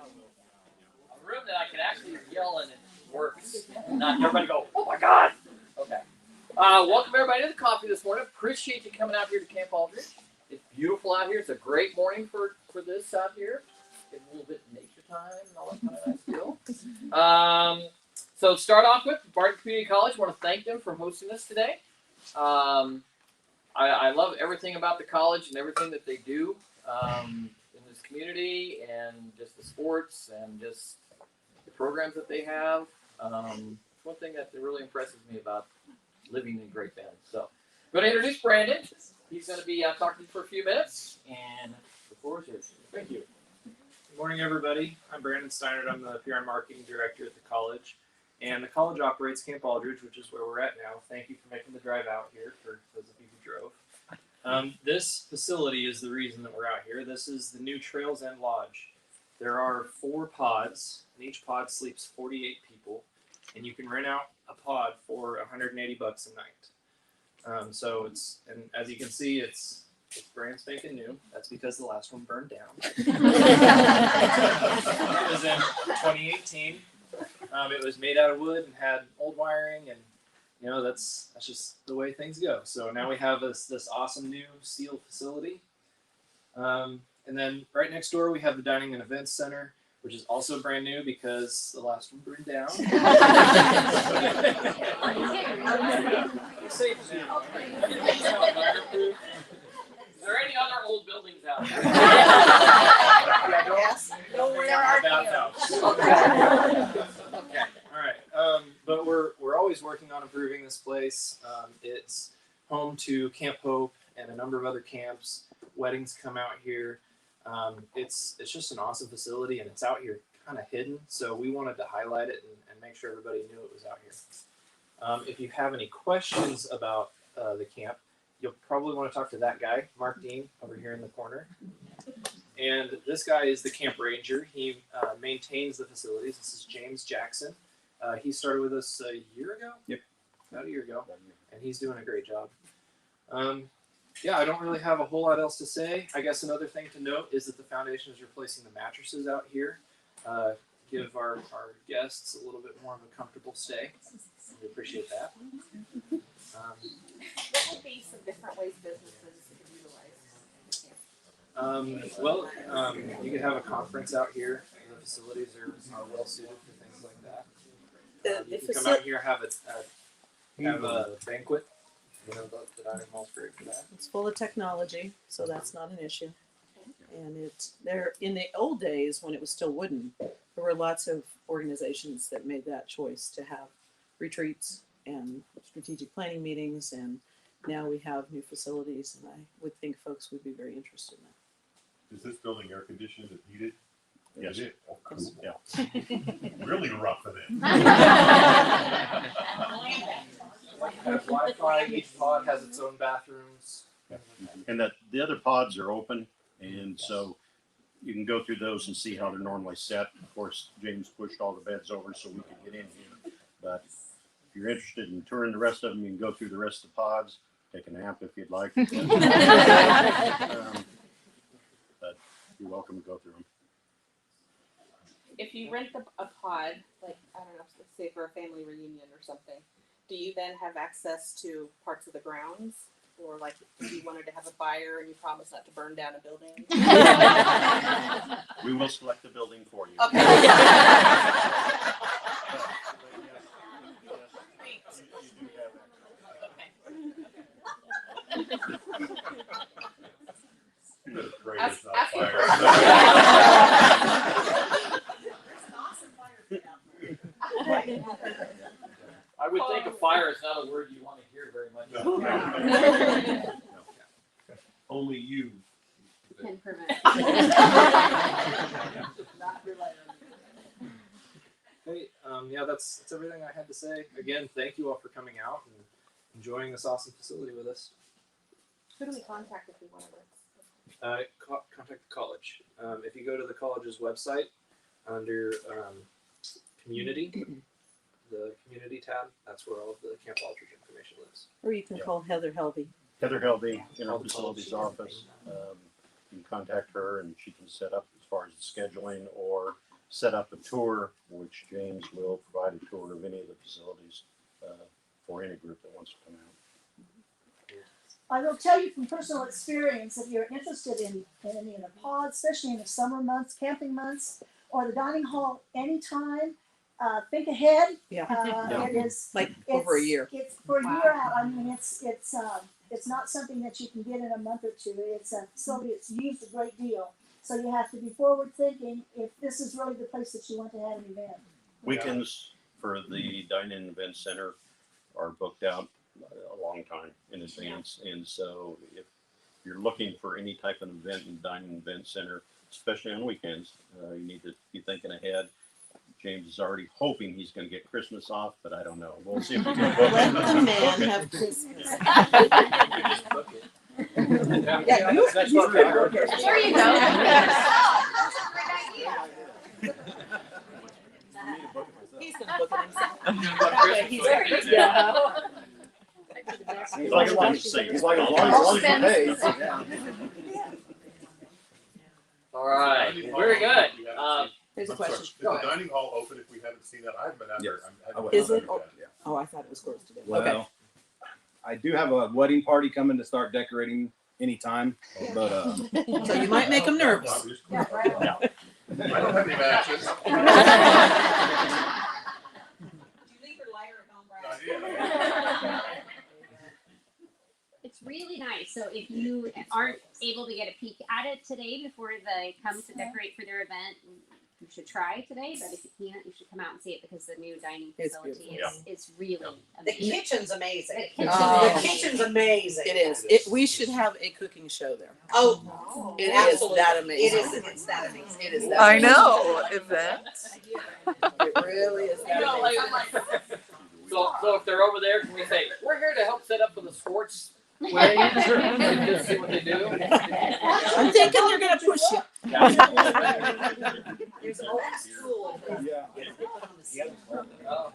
A room that I can actually yell and it works. Not everybody go, oh my God. Okay. Welcome everybody to the coffee this morning. Appreciate you coming out here to Camp Aldrich. It's beautiful out here. It's a great morning for this out here. Get a little bit of nature time and all that kind of nice deal. So start off with Barton Community College. I want to thank them for hosting us today. I love everything about the college and everything that they do in this community, and just the sports and just the programs that they have. One thing that really impresses me about living in Great Bend. So I'm going to introduce Brandon. He's going to be talking to you for a few minutes, and the floor is yours. Thank you. Good morning, everybody. I'm Brandon Steinert. I'm the PR and Marketing Director at the college. And the college operates Camp Aldrich, which is where we're at now. Thank you for making the drive out here, for those of you who drove. This facility is the reason that we're out here. This is the new Trails End Lodge. There are 4 pods, and each pod sleeps 48 people. And you can rent out a pod for $180 a night. So it's, and as you can see, it's brand spanking new. That's because the last one burned down. It was in 2018. It was made out of wood and had old wiring, and you know that's just the way things go. So now we have this awesome new steel facility, and then right next door we have the Dining and Events Center, which is also brand new because the last one burned down. We're safe now. Is there any other old buildings out there? Yes. No, where are you? Okay. All right. But we're always working on improving this place. It's home to Camp Hope and a number of other camps. Weddings come out here. It's just an awesome facility, and it's out here kind of hidden. So we wanted to highlight it and make sure everybody knew it was out here. If you have any questions about the camp, you'll probably want to talk to that guy, Mark Dean, over here in the corner. And this guy is the camp ranger. He maintains the facilities. This is James Jackson. He started with us a year ago? Yep. About a year ago. And he's doing a great job. Yeah, I don't really have a whole lot else to say. I guess another thing to note is that the foundation is replacing the mattresses out here. Give our guests a little bit more of a comfortable stay. We appreciate that. What would be some different ways businesses could utilize? You could have a conference out here. The facilities are well suited for things like that. You can come out here, have a banquet. You know, the dining hall's great for that. It's full of technology, so that's not an issue. And there in the old days when it was still wooden, there were lots of organizations that made that choice to have retreats and strategic planning meetings, and now we have new facilities, and I would think folks would be very interested in that. Is this building air conditioned and heated? Yes. Is it? Oh, cool. Yeah. Really rough for them. Have Wi-Fi. Each pod has its own bathrooms. And that the other pods are open, and so you can go through those and see how they're normally set. Of course, James pushed all the beds over so we could get in here. But if you're interested in touring the rest of them, you can go through the rest of the pods, take a nap if you'd like. But you're welcome to go through them. If you rent a pod, like, I don't know, let's say for a family reunion or something, do you then have access to parts of the grounds? Or like if you wanted to have a fire and you promise not to burn down a building? We will select the building for you. Okay. Great, it's not Ask fire. I would think a fire is not a word you want to hear very much. No. Only you. Can prevent. Hey, yeah, that's everything I had to say. Again, thank you all for coming out and enjoying this awesome facility with us. Who do we contact if we want to rent? Contact the college. If you go to the college's website under community, the community tab, that's where all of the Camp Aldrich information lives. Or you can call Heather Helvey. Heather Helby in our facilities office. You can contact her and she can set up as far as the scheduling or set up a tour, which James will provide a tour of any of the facilities for any group that wants to come out. I will tell you from personal experience, if you're interested in any of the pods, especially in the summer months, camping months, or the dining hall anytime, think ahead. Yeah. It is Like over a year. It's for a year out. I mean, it's not something that you can get in a month or two. It's a facility that's used a great deal. So you have to be forward thinking if this is really the place that you want to have an event. Weekends for the dine-in event center are booked out a long time in advance, and so if you're looking for any type of event in the dining event center, especially on weekends, you need to be thinking ahead. James is already hoping he's going to get Christmas off, but I don't know. We'll see if we can book Let it. the man have Christmas. Just book it. Yeah, you- That's you what can we're- book it. There you go. He's gonna book it himself. Yeah, He's There you ready. Yeah. He's like a singer. He's like, as long as you pay. All right, very good. Here's a I'm sorry, question. is Go the ahead. dining hall open if we haven't seen that? I haven't been out there. Is it? Oh, I thought it was closed today. Okay. Well, I do have a wedding party coming to start decorating anytime, but So you might make them nervous. Yeah, right on. I don't have any matches. Did you leave your lighter at home, Brian? It's really nice. So if you aren't able to get a peek at it today before they come to decorate for their event, you should try today. But if you can't, you should come out and see it because the new dining It's facility beautiful. is really The amazing. kitchen's amazing. The kitchen Oh. The kitchen's amazing. It is. We should have a cooking show there. Oh, It is absolutely. that amazing. It is. It's that amazing. It is that I amazing. know, event. It really is that No, amazing. So if they're over there, can we say, we're here to help set up for the sports weddings? And just see what they do? I'm thinking they're gonna push you. There's an old school. yeah. Oh.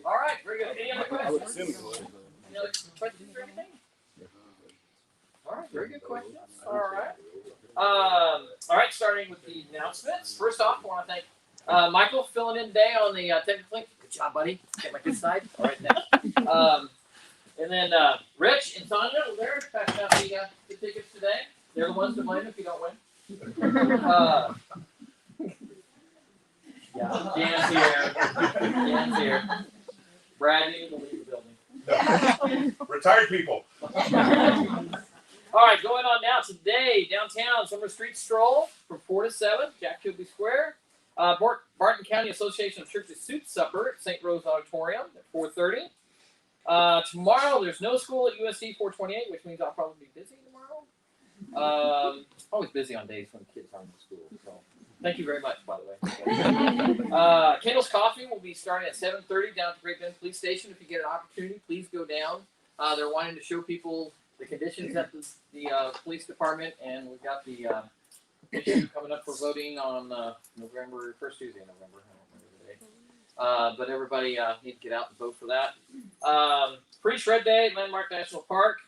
All right, very good. Any other I would questions? assume it would. Any other questions or anything? All right, very good questions. All right. All right, starting with the announcements. First off, I want to thank Michael filling in today on the technical link. Good job, buddy. Get my good side. All right, next. And then Rich and Tanya over there passing out the tickets today. They're the ones to blame if you don't win. Yeah, Dan's here. Dan's here. Brad, you need to leave the building. Retired people. All right, going on now today, downtown Summer Street Stroll from 4 to 7, Jack Kilby Square. Barton County Association of Churches Soup Supper at St. Rose Auditorium at 4:30. Tomorrow, there's no school at USC 428, which means I'll probably be busy tomorrow. Always busy on days when the kids aren't in school. So thank you very much, by the way. Kendall's Coffee will be starting at 7:30 down at the Great Bend Police Station. If you get an opportunity, please go down. They're wanting to show people the conditions at the police department, and we've got the issue coming up for voting on November, first Tuesday in November. I don't remember the date. But everybody needs to get out and vote for that. Pre-shred day at Landmark National Park.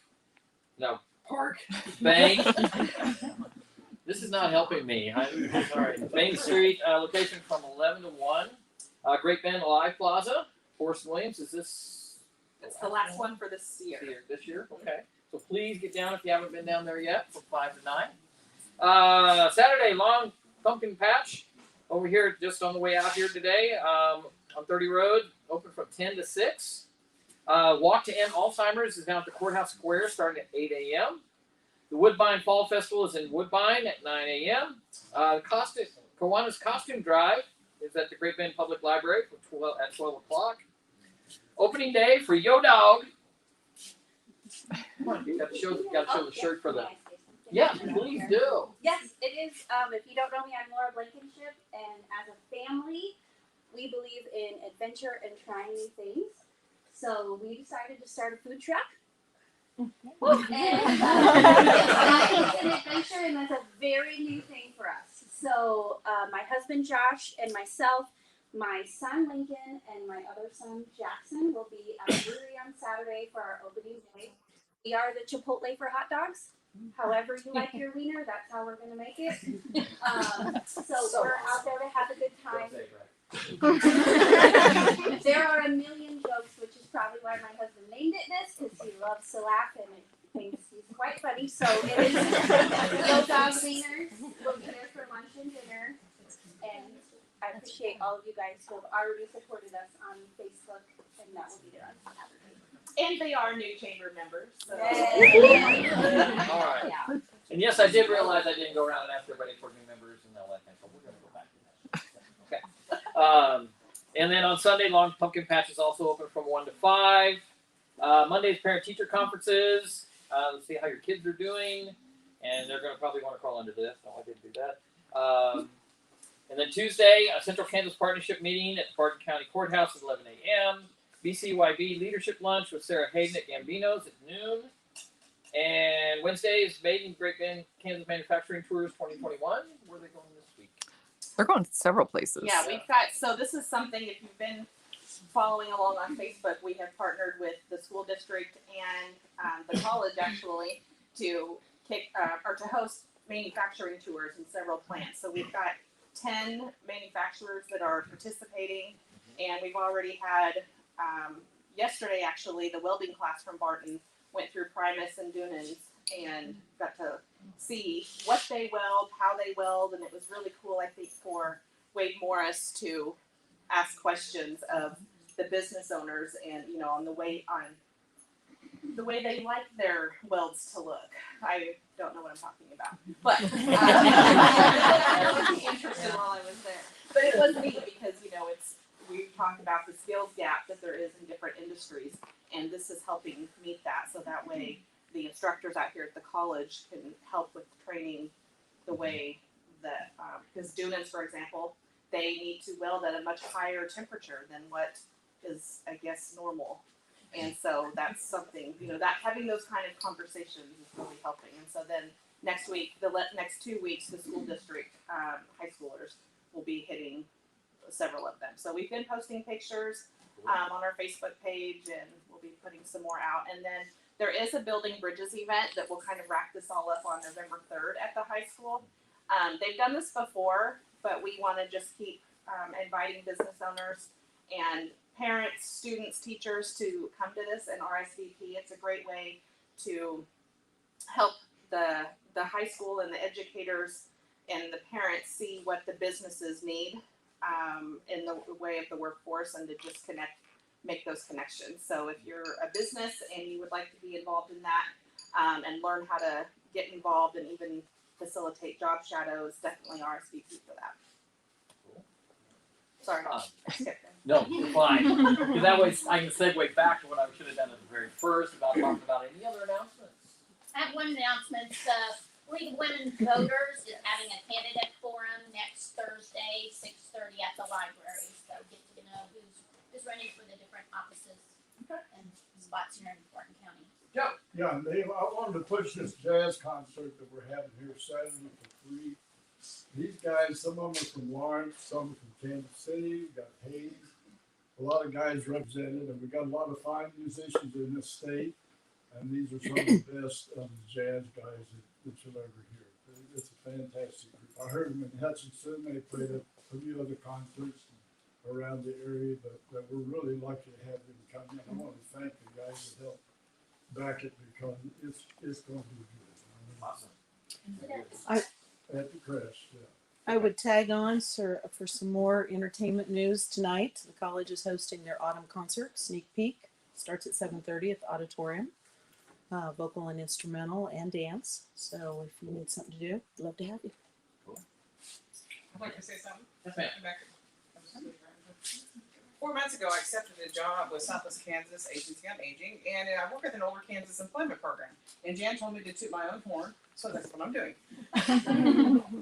No, Park. Bank. This is not helping me. I'm sorry. Main Street location from 11 to 1. Great Bend Live Plaza. Forrest Williams, is this? It's the last one for this year. This year? Okay. So please get down if you haven't been down there yet from 5 to 9. Saturday, Long Pumpkin Patch over here just on the way out here today on 30 Road, open from 10 to 6. Walk to End Alzheimer's is down at the Courthouse Square starting at 8 a.m. The Woodbine Fall Festival is in Woodbine at 9 a.m. Kiwanis Costume Drive is at the Great Bend Public Library at 12 o'clock. Opening day for Yo Dog. Come on, you got to show the shirt for the. Yeah, please do. Yes, it is. If you don't know me, I'm Laura Blankenship, and as a family, we believe in adventure and trying new things. So we decided to start a food truck. And it's an adventure, and that's a very new thing for us. So my husband Josh and myself, my son Lincoln, and my other son Jackson will be at the brewery on Saturday for our opening day. We are the Chipotle for hot dogs. However you like your wiener, that's how we're gonna make it. So we're out there to have a good time. There are a million jokes, which is probably why my husband named it this, because he loves to laugh and thinks he's quite funny. So it is no dog wieners. We'll be there for lunch and dinner. And I appreciate all of you guys who have already supported us on Facebook, and that will be there on Saturday. And they are new chamber members. So. All right. Yeah. And yes, I did realize I didn't go around and ask everybody for new members and all that kind of stuff. We're going to go back to that. Okay. And then on Sunday, Long Pumpkin Patch is also open from 1 to 5. Monday's parent-teacher conferences. Let's see how your kids are doing. And they're going to probably want to crawl under this. No, I didn't do that. And then Tuesday, a Central Kansas Partnership meeting at the Barton County Courthouse at 11 a.m. BCYB Leadership Lunch with Sarah Hayden at Gambino's at noon. And Wednesday is Made in Great Bend Kansas Manufacturing Tours 2021. Where are they going this week? They're going several places. Yeah, we've got, so this is something, if you've been following along on Facebook, we have partnered with the school district and the college actually to to host manufacturing tours in several plants. So we've got 10 manufacturers that are participating, and we've already had, yesterday actually, the welding class from Barton went through Primus and Dunans and got to see what they weld, how they weld, and it was really cool, I think, for Wade Morris to ask questions of the business owners and, you know, on the way they like their welds to look. I don't know what I'm talking about, but I was interested while I was there. But it was neat because, you know, we talked about the skills gap that there is in different industries, and this is helping meet that. So that way, the instructors out here at the college can help with training the way that, because Dunans, for example, they need to weld at a much higher temperature than what is, I guess, normal. And so that's something, you know, that having those kind of conversations is really helping. And so then next week, the next 2 weeks, the school district high schoolers will be hitting several of them. So we've been posting pictures on our Facebook page, and we'll be putting some more out. And then there is a Building Bridges event that will kind of wrap this all up on November 3rd at the high school. They've done this before, but we want to just keep inviting business owners and parents, students, teachers to come to this and RSVP. It's a great way to help the high school and the educators and the parents see what the businesses need in the way of the workforce, and to just make those connections. So if you're a business and you would like to be involved in that and learn how to get involved and even facilitate job shadows, definitely RSVP for that. Sorry, I skipped that. No, you're fine. Because that way I can segue back to what I should have done at the very first about talking about any other announcements. I have one announcement. League of Women Voters is having a candidate forum next Thursday, 6:30 at the library. So get to know who's running for the different offices and spots here in Barton County. Yeah, and Dave, I wanted to push this jazz concert that we're having here Saturday for free. These guys, some of them are from Lawrence, some are from Kansas City, we got Hayes, a lot of guys represented, and we got a lot of fine musicians in this state. And these are some of the best jazz guys that you'll ever hear. It's a fantastic group. I heard them in Hutchinson. They played at a few other concerts around the area, but we're really lucky to have them come in. I want to thank the guys that helped back it, because it's going to be good. Awesome. At the crest, yeah. I would tag on for some more entertainment news tonight. The college is hosting their autumn concert, Sneak Peek. Starts at 7:30 at the auditorium. Vocal and instrumental and dance. So if you need something to do, I'd love to have you. I'd like to say something. Yes, ma'am. 4 months ago, I accepted a job with Southwest Kansas Agency on Aging, and I work with an older Kansas employment program. And Jan told me to toot my own horn, so that's what I'm doing.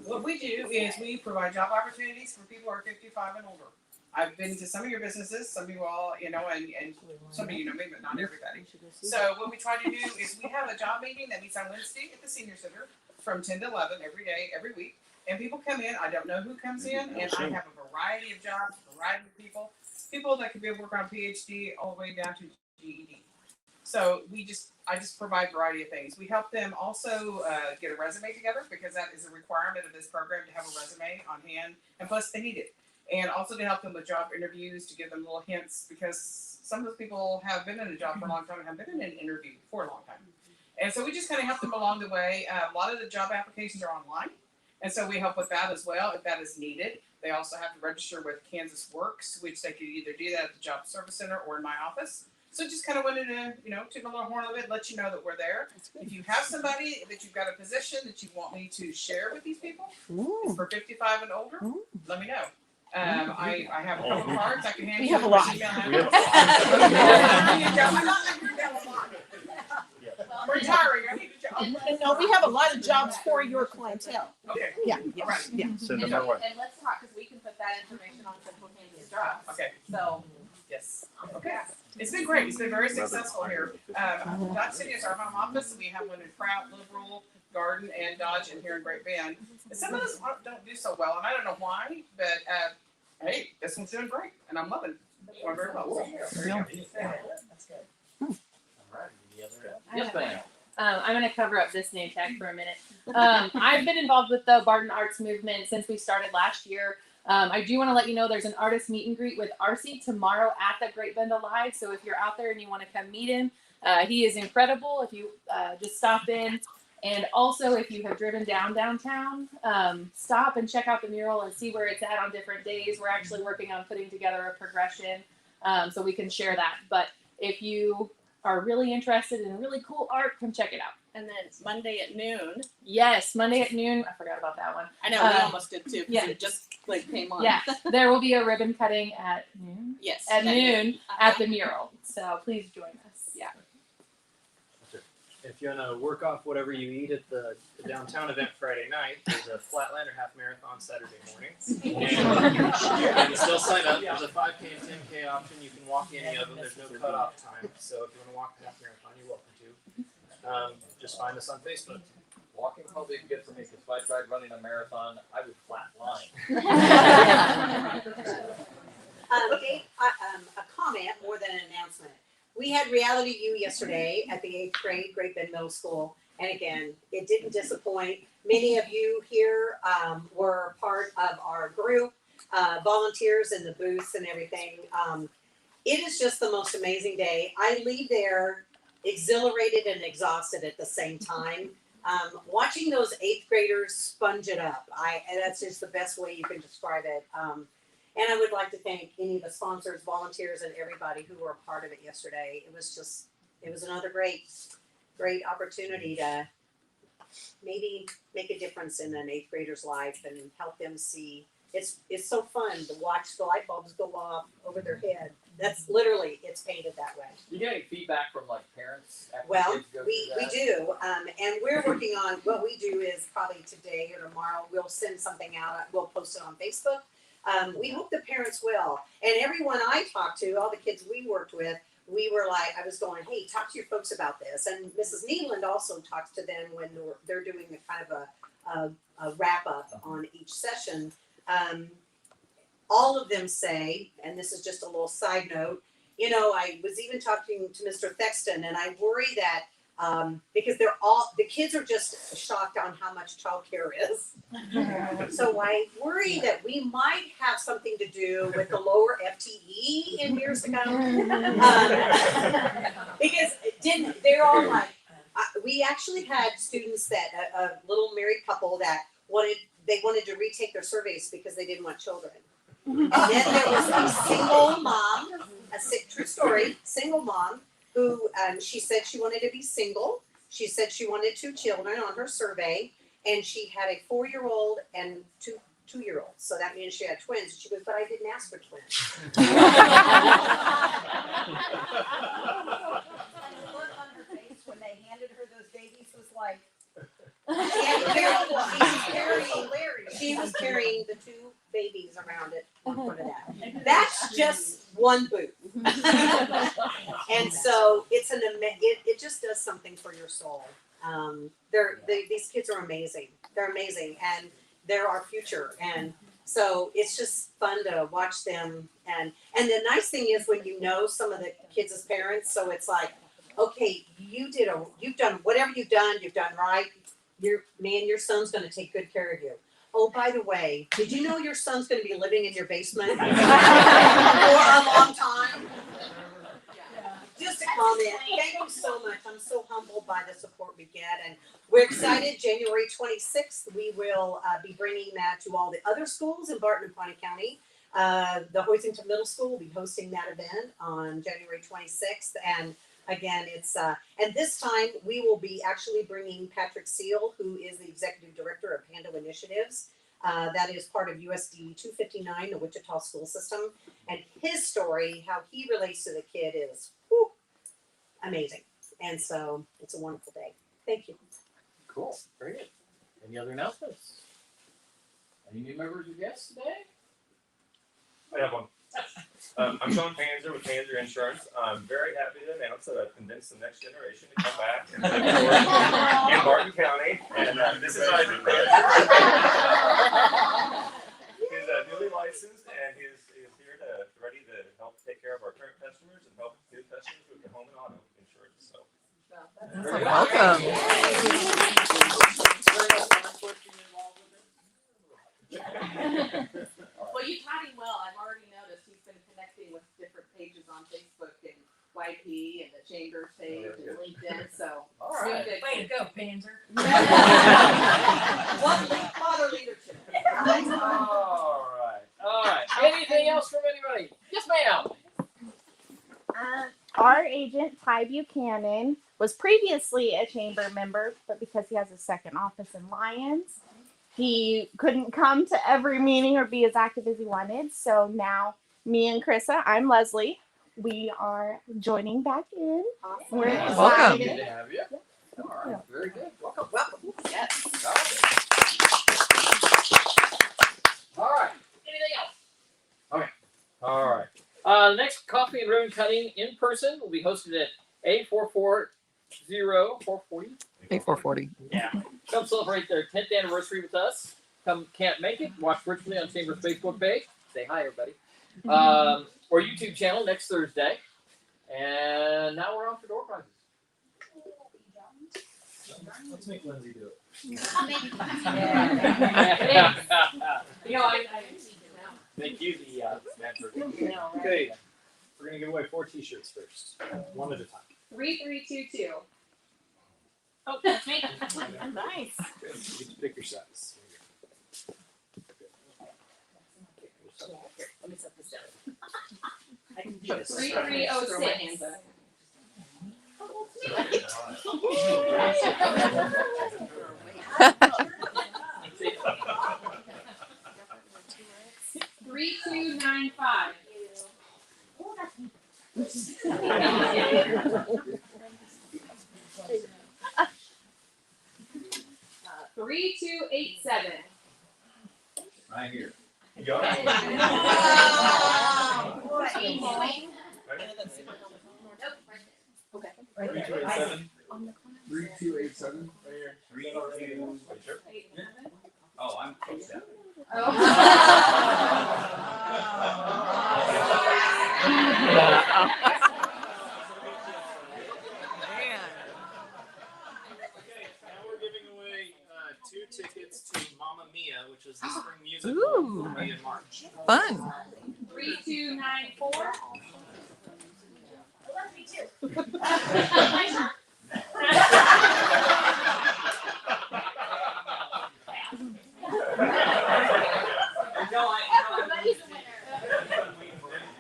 What we do is we provide job opportunities for people who are 55 and older. I've been to some of your businesses, some of you all, you know, and some of you know me, but not everybody. So what we try to do is we have a job meeting that meets on Wednesday at the Senior Center from 10 to 11 every day, every week. And people come in, I don't know who comes in, and I have a variety of jobs, a variety of people that could be able to work on PhD all the way down to GED. So I just provide variety of things. We help them also get a resume together because that is a requirement of this program to have a resume on hand, and plus they need it. And also to help them with job interviews, to give them little hints, because some of those people have been in a job for a long time and have been in an interview for a long time. And so we just kind of help them along the way. A lot of the job applications are online, and so we help with that as well if that is needed. They also have to register with Kansas Works, which they could either do that at the Job Service Center or in my office. So just kind of wanted to, toot my little horn of it, let you know that we're there. If you have somebody that you've got a position that you want me to share with these people, it's for 55 and older, let me know. I have a couple of cards I can hand you. We have a lot. I'm retiring. I need a job. No, we have a lot of jobs for your clientele. Okay. Yeah, Right. yeah. Send them our way. And let's talk, because we can put that information on Central Kansas Jobs. Okay. So, Yes. Okay. It's been great. It's been very successful here. Dodge City is our home office, and we have one in Pratt, Liberal, Garden, and Dodge, and here in Great Bend. And some of us don't do so well, and I don't know why, but hey, this one's doing great, and I'm loving it. Going very well. that's good. Yes, ma'am. I'm going to cover up this name tag for a minute. I've been involved with the Barton Arts movement since we started last year. I do want to let you know there's an artist meet and greet with Arcee tomorrow at the Great Bend Alive. So if you're out there and you want to come meet him, he is incredible. If you just stop in. And also, if you have driven downtown, stop and check out the mural and see where it's at on different days. We're actually working on putting together a progression so we can share that. But if you are really interested in really cool art, come check it out. And then it's Monday at noon. Yes, Monday at noon. I forgot about that one. I know, we almost did too, because yeah. it just came on. Yeah, there will be a ribbon cutting at noon. Yes. At noon at the mural. So please join us. Yeah. If you want to work off whatever you eat at the downtown event Friday night, there's a Flatlander half marathon Saturday morning. And you can still sign up. There's a 5K and 10K option. You can walk any of them. There's no cutoff time. So if you want to walk the half marathon, you're welcome to. Just find us on Facebook. Walking probably good for me, because if I tried running a marathon, I would flat line. Dave, a comment more than an announcement. We had Reality U yesterday at the 8th grade, Great Bend Middle School. And again, it didn't disappoint. Many of you here were part of our group, volunteers in the booths and everything. It is just the most amazing day. I leave there exhilarated and exhausted at the same time. Watching those 8th graders sponge it up, that's just the best way you can describe it. And I would like to thank any of the sponsors, volunteers, and everybody who were a part of it yesterday. It was another great opportunity to maybe make a difference in an 8th grader's life and help them see. It's so fun to watch the light bulbs go off over their head. That's literally, it's painted that way. You get any feedback from parents? After Well, kids go we through that? do, and we're working on, what we do is probably today or tomorrow, we'll send something out, we'll post it on Facebook. We hope the parents will, and everyone I talked to, all the kids we worked with, we were like, I was going, hey, talk to your folks about this. And Mrs. Neeland also talks to them when they're doing a kind of a wrap up on each session. All of them say, and this is just a little side note, I was even talking to Mr. Thexton, and I worry that because the kids are just shocked on how much childcare is. So I worry that we might have something to do with the lower FTE in years to come. Because they're all like, we actually had students that, a little married couple that wanted to retake their surveys because they didn't want children. And then there was a single mom, true story, single mom, who she said she wanted to be single. She said she wanted 2 children on her survey, and she had a 4-year-old and 2-year-olds. So that means she had twins. She goes, but I didn't ask for twins. And the look on her face when they handed her those babies was like, she was carrying the 2 babies around it in front of that. That's just one booth. And so it just does something for your soul. These kids are amazing. They're amazing, and they're our future. And so it's just fun to watch them. And the nice thing is when you know some of the kids as parents, so it's like, okay, you've done whatever you've done right. Your son's gonna take good care of you. Oh, by the way, did you know your son's gonna be living in your basement for a long time? Just a comment. Thank you so much. I'm so humbled by the support we get, and we're excited. January 26th, we will be bringing that to all the other schools in Barton and Pawnee County. The Hoisington Middle School will be hosting that event on January 26th, and again, it's and this time we will be actually bringing Patrick Seal, who is the executive director of Pando Initiatives. That is part of USD 259, the Wichita school system, and his story, how he relates to the kid, is amazing. And so it's a wonderful day. Thank you. Cool. Very good. Any other announcements? Any new members or guests today? I have one. I'm Sean Panzer with Panzer Insurance. I'm very happy to announce that I've convinced the next generation to come back and live in Barton County. And this is Isaac. He's newly licensed and he's here ready to help take care of our current customers and help new customers with their home and auto insurance. So. Welcome. Well, you taught him well. I've already noticed he's been connecting with different pages on Facebook and YP and the Chambers page and LinkedIn. So, All right. way to go, Panzer. Father leadership. All right. Anything else from anybody? Yes, ma'am. Our agent, Ty Buchanan, was previously a chamber member, but because he has a second office in Lyons, he couldn't come to every meeting or be as active as he wanted. So now me and Krissa, I'm Leslie, we are joining back in. Awesome. We're Welcome. Good to have you. All right. Very good. Welcome. Yes. All right. Anything else? Okay. All right. Next coffee and ribbon cutting in person will be hosted at A440 440. A440. Yeah. Come celebrate their 10th anniversary with us. Can't make it? Watch virtually on Chamber's Facebook page. Say hi, everybody. Or YouTube channel next Thursday. And now we're on for door prizes. Let's make Lindsay do it. I'll make it. Thank you, the mentor. Okay, we're gonna give away 4 T-shirts first, one at a time. 3322. Oh, that's me. Nice. Good. You get to pick your size. Let me set this down. I can do this. 3306. Throw my hands up. 3295. 3287. Right here. You got it? What are you doing? Okay. 3287. 3287. Right here. 382. Sure. Oh, I'm close down. Okay, now we're giving away 2 tickets to Mamma Mia, which is the spring musical. Ooh. It'll be in March. Fun. 3294. Me too. Everybody's a winner.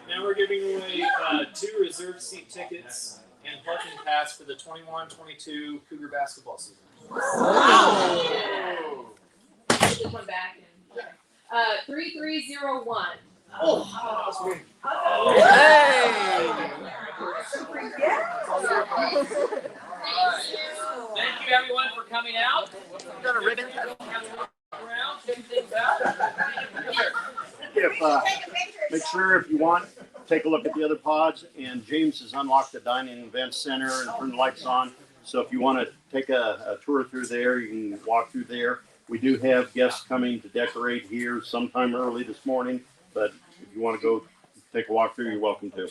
Now we're giving away 2 reserved seat tickets and parking pass for the 21-22 Cougar basketball season. This one back. 3301. Oh, that's weird. Thank you, everyone, for coming out. Got a ribbon? Around, check things out. Make sure if you want, take a look at the other pods. And James has unlocked the dining and event center and turned the lights on. So if you want to take a tour through there, you can walk through there. We do have guests coming to decorate here sometime early this morning. But if you want to go take a walk through, you're welcome to.